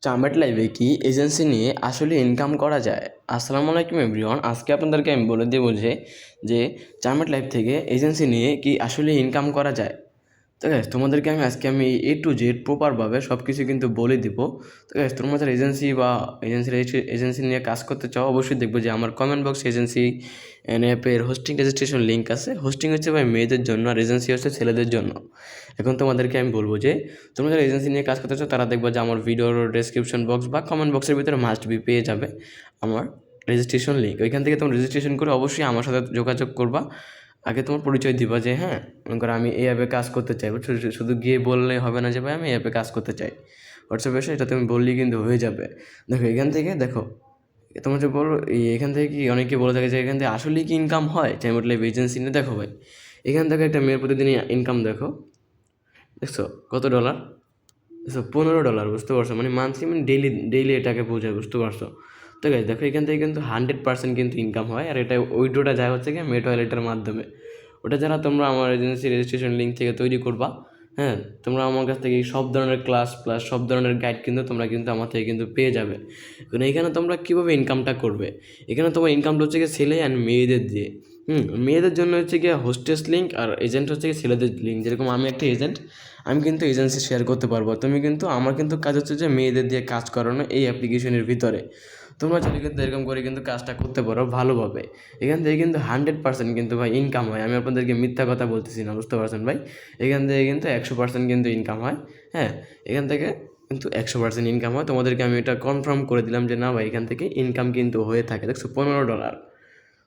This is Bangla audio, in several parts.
চার্মেট লাইভে কি এজেন্সি নিয়ে আসলে ইনকাম করা যায়? আসসালামু আলাইকুম এভরিওয়ান। আজকে আপনাদেরকে আমি বলে দেবো যে চার্মেট লাইভ থেকে এজেন্সি নিয়ে কি আসলে ইনকাম করা যায়। তো গাইস তোমাদেরকে আজকে আমি A to Z প্রপারভাবে সব কিছু কিন্তু বলে দিব। তো গাইস তোমরা যারা এজেন্সি নিয়ে কাজ করতে চাও অবশ্যই দেখবো যে আমার কমেন্ট বক্স এজেন্সি অ্যাপের হোস্টিং রেজিস্ট্রেশন লিঙ্ক আছে। হোস্টিং হচ্ছে ভাই মেয়েদের জন্য আর এজেন্সি হচ্ছে ছেলেদের জন্য। এখন তোমাদেরকে আমি বলবো যে তোমরা যারা এজেন্সি নিয়ে কাজ করতে চাও তারা দেখবা যে আমার ভিডিওর ডেসক্রিপশন বক্স বা কমেন্ট বক্সের ভিতরে মাস্ট বি পেয়ে যাবে আমার রেজিস্ট্রেশন লিঙ্ক। ওইখান থেকে তোমরা রেজিস্ট্রেশন করে অবশ্যই আমার সাথে যোগাযোগ করবা। আগে তোমার পরিচয় দিবা যে হ্যাঁ, মনে করো আমি এই অ্যাপে কাজ করতে চাই। শুধু গিয়ে বললে হবে না যে ভাই আমি এই অ্যাপে কাজ করতে চাই। হোয়াটসঅ্যাপে এসে এটা তুমি বললেই কিন্তু হয়ে যাবে। দেখো এখান থেকে দেখো তোমরা যে বলো এখান থেকে কি অনেকে বলে থাকে যে এখান থেকে আসলেই কি ইনকাম হয় চাইমোট লাইভ এজেন্সি নিয়ে। দেখো ভাই এখান থেকে একটা মেয়ের প্রতিদিন ইনকাম দেখছো কত ডলার? দেখছো $15, বুঝতে পারছো? মানে মান্থলি মানে ডেইলি এটাকে বোঝায়, বুঝতে পারছো? তো গাইজ দেখো এখান থেকে কিন্তু 100% কিন্তু ইনকাম হয়। আর এটা উইড্রোটা যায় হচ্ছে কি মেট ওয়ালেটের মাধ্যমে। ওটা যারা তোমরা আমার এজেন্সি রেজিস্ট্রেশন লিঙ্ক থেকে তৈরি করবা, হ্যাঁ, তোমরা আমার কাছ থেকে সব ধরনের ক্লাস প্লাস সব ধরনের গাইড কিন্তু তোমরা কিন্তু আমার থেকে কিন্তু পেয়ে যাবে। কারণ এখানে তোমরা কীভাবে ইনকামটা করবে, এখানে তোমার ইনকামটা হচ্ছে গিয়ে ছেলে অ্যান্ড মেয়েদের দিয়ে। মেয়েদের জন্য হচ্ছে গিয়ে হোস্টেস লিঙ্ক আর এজেন্ট হচ্ছে গিয়ে ছেলেদের লিঙ্ক। যেরকম আমি একটা এজেন্ট, আমি কিন্তু এজেন্সি শেয়ার করতে পারবো। তুমি কিন্তু আমার কিন্তু কাজ হচ্ছে যে মেয়েদের দিয়ে কাজ করানো এই অ্যাপ্লিকেশনের ভিতরে। তোমরা চাইলে কিন্তু এরকম করে কিন্তু কাজটা করতে পারো ভালোভাবে। এখান থেকে কিন্তু 100% কিন্তু ভাই ইনকাম হয়। আমি আপনাদেরকে মিথ্যা কথা বলতেছি না, বুঝতে পারছেন ভাই? এখান থেকে কিন্তু 100% কিন্তু ইনকাম হয়। হ্যাঁ, এখান থেকে কিন্তু 100% ইনকাম হয়। তোমাদেরকে আমি এটা কনফার্ম করে দিলাম যে না ভাই এখান থেকে ইনকাম কিন্তু হয়ে থাকে। দেখছো $15,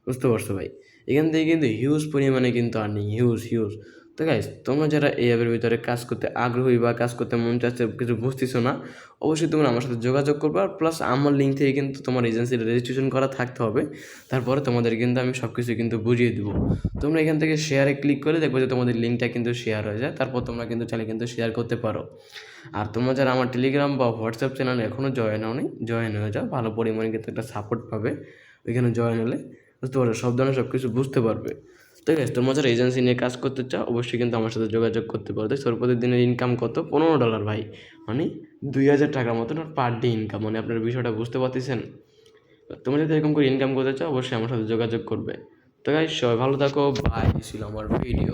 বুঝতে পারছো ভাই? এখান থেকে কিন্তু হিউজ পরিমাণে কিন্তু আর্নিং, হিউজ। তো গাইস তোমরা যারা এই অ্যাপের ভিতরে কাজ করতে আগ্রহী বা কাজ করতে মন চাচ্ছে কিছু বুঝতেছো না, অবশ্যই তোমরা আমার সাথে যোগাযোগ করবা। প্লাস আমার লিঙ্ক থেকে কিন্তু তোমার এজেন্সির রেজিস্ট্রেশন করা থাকতে হবে। তারপরে তোমাদের কিন্তু আমি সব কিছু কিন্তু বুঝিয়ে দেবো। তোমরা এখান থেকে শেয়ারে ক্লিক করে দেখবো যে তোমাদের লিঙ্কটা কিন্তু শেয়ার হয়ে যায়। তারপর তোমরা কিন্তু চাইলে কিন্তু শেয়ার করতে পারো। আর তোমরা যারা আমার টেলিগ্রাম বা হোয়াটসঅ্যাপ চ্যানেলে এখনও জয়েন হওনি, জয়েন হয়ে যাও। ভালো পরিমাণে কিন্তু একটা সাপোর্ট পাবে ওইখানে জয়েন হলে, বুঝতে পারো? সব ধরনের সব কিছু বুঝতে পারবে। তো গাইস তোমরা যারা এজেন্সি নিয়ে কাজ করতে চাও অবশ্যই কিন্তু আমার সাথে যোগাযোগ করতে পারো। দেখো প্রতিদিনের ইনকাম কত? $15 ভাই, মানে 2000 টাকার মতন পার ডে ইনকাম। মানে আপনার বিষয়টা বুঝতে পারতেছেন? তোমরা যদি এরকম করে ইনকাম করতে চাও অবশ্যই আমার সাথে যোগাযোগ করবে। তো গাইস সবাই ভালো থাকো, বাই। ছিল আমার ভিডিও।